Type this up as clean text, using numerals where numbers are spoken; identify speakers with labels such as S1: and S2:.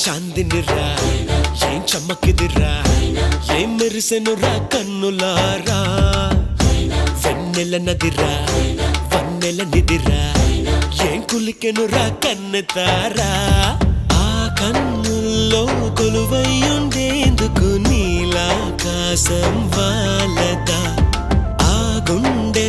S1: చాందినిరా ఏం చమ్మకిదిరా ఏం మెరిసెనురా కన్నులారా వెన్నెల నదిరా వన్నెల నిదిరా ఏం కులికెనురా కన్నెతారా ఆ కన్నుల్లో కొలువయ్యుండేందుకు నీలాకాశం వాలదా ఆ గుండె